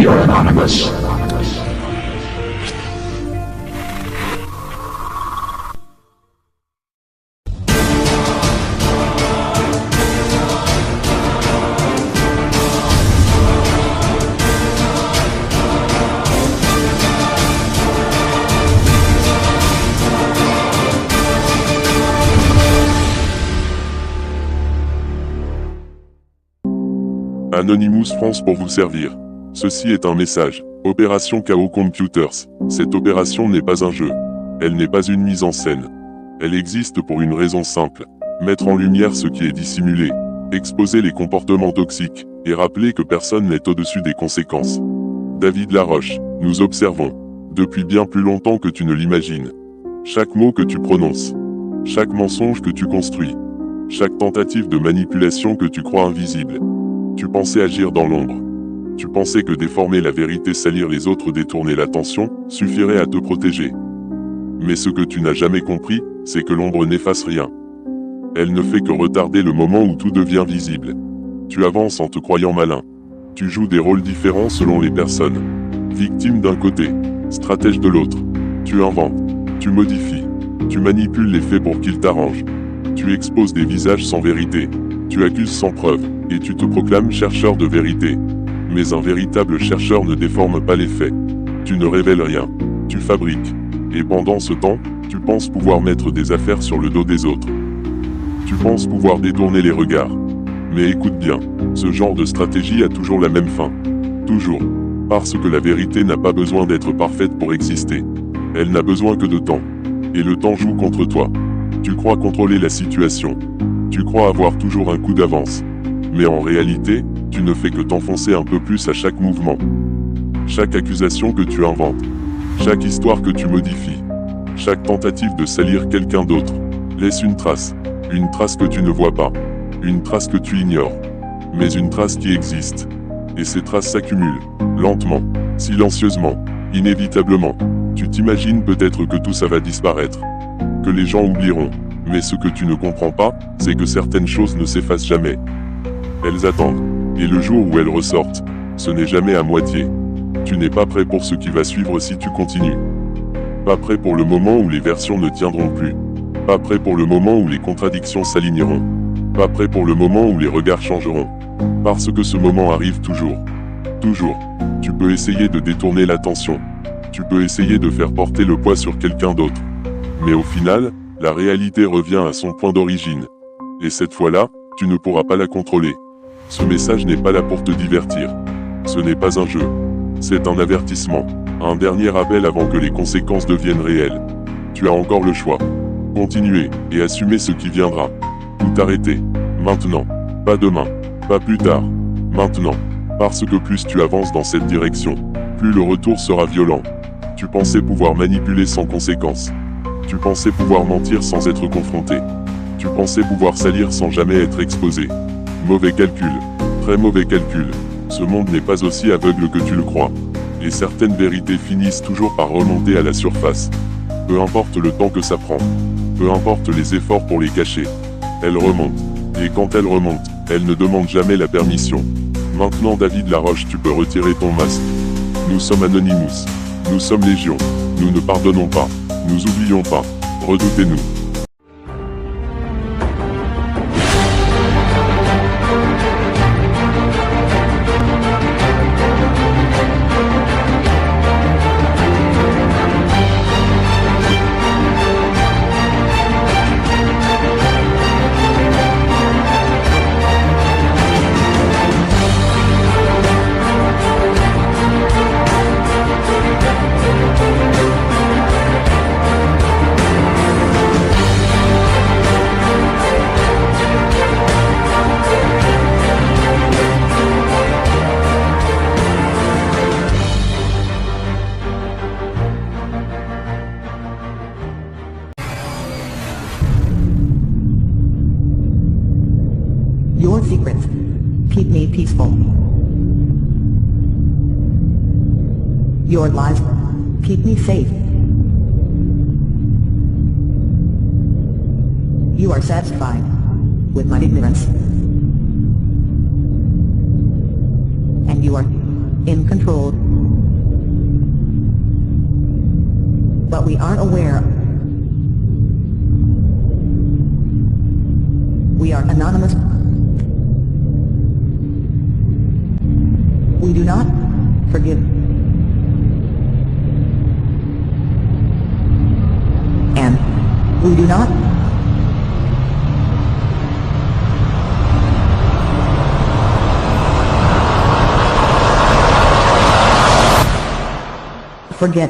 We are anonymous. Anonymous France pour vous servir. Ceci est un message. Opération Chaos Computers. Cette opération n'est pas un jeu. Elle n'est pas une mise en scène. Elle existe pour une raison simple. Mettre en lumière ce qui est dissimulé. Exposer les comportements toxiques. Et rappeler que personne n'est au-dessus des conséquences. David Laroche. Nous observons. Depuis bien plus longtemps que tu ne l'imagines. Chaque mot que tu prononces. Chaque mensonge que tu construis. Chaque tentative de manipulation que tu crois invisible. Tu pensais agir dans l'ombre. Tu pensais que déformer la vérité, salir les autres, détourner l'attention, suffirait à te protéger. Mais ce que tu n'as jamais compris, c'est que l'ombre n'efface rien. Elle ne fait que retarder le moment où tout devient visible. Tu avances en te croyant malin. Tu joues des rôles différents selon les personnes. Victime d'un côté, stratège de l'autre. Tu inventes, tu modifies, tu manipules les faits pour qu'ils t'arrangent. Tu exposes des visages sans vérité. Tu accuses sans preuve, et tu te proclames chercheur de vérité. Mais un véritable chercheur ne déforme pas les faits. Tu ne révèles rien. Tu fabriques. Et pendant ce temps, tu penses pouvoir mettre des affaires sur le dos des autres. Tu penses pouvoir détourner les regards. Mais écoute bien, ce genre de stratégie a toujours la même fin. Toujours. Parce que la vérité n'a pas besoin d'être parfaite pour exister. Elle n'a besoin que de temps. Et le temps joue contre toi. Tu crois contrôler la situation. Tu crois avoir toujours un coup d'avance. Mais en réalité, tu ne fais que t'enfoncer un peu plus à chaque mouvement. Chaque accusation que tu inventes. Chaque histoire que tu modifies. Chaque tentative de salir quelqu'un d'autre. Laisse une trace. Une trace que tu ne vois pas. Une trace que tu ignores. Mais une trace qui existe. Et ces traces s'accumulent. Lentement. Silencieusement. Inévitablement. Tu t'imagines peut-être que tout ça va disparaître. Que les gens oublieront. Mais ce que tu ne comprends pas, c'est que certaines choses ne s'effacent jamais. Elles attendent. Et le jour où elles ressortent, ce n'est jamais à moitié. Tu n'es pas prêt pour ce qui va suivre si tu continues. Pas prêt pour le moment où les versions ne tiendront plus. Pas prêt pour le moment où les contradictions s'aligneront. Pas prêt pour le moment où les regards changeront. Parce que ce moment arrive toujours. Toujours. Tu peux essayer de détourner l'attention. Tu peux essayer de faire porter le poids sur quelqu'un d'autre. Mais au final, la réalité revient à son point d'origine. Et cette fois-là, tu ne pourras pas la contrôler. Ce message n'est pas là pour te divertir. Ce n'est pas un jeu. C'est un avertissement. Un dernier appel avant que les conséquences deviennent réelles. Tu as encore le choix. Continuer et assumer ce qui viendra. Tout arrêter. Maintenant. Pas demain. Pas plus tard. Maintenant. Parce que plus tu avances dans cette direction, plus le retour sera violent. Tu pensais pouvoir manipuler sans conséquence. Tu pensais pouvoir mentir sans être confronté. Tu pensais pouvoir salir sans jamais être exposé. Mauvais calcul. Très mauvais calcul. Ce monde n'est pas aussi aveugle que tu le crois. Et certaines vérités finissent toujours par remonter à la surface. Peu importe le temps que ça prend. Peu importe les efforts pour les cacher. Elles remontent. Et quand elles remontent, elles ne demandent jamais la permission. Maintenant David Laroche, tu peux retirer ton masque. Nous sommes Anonymous. Nous sommes Légion. Nous ne pardonnons pas. Nous oublions pas. Redoutez-nous. Your secrets. Keep me peaceful. Your lies. Keep me safe. You are satisfied with my ignorance. And you are in control. But we aren't aware. We are anonymous. We do not forgive. And we do not forget.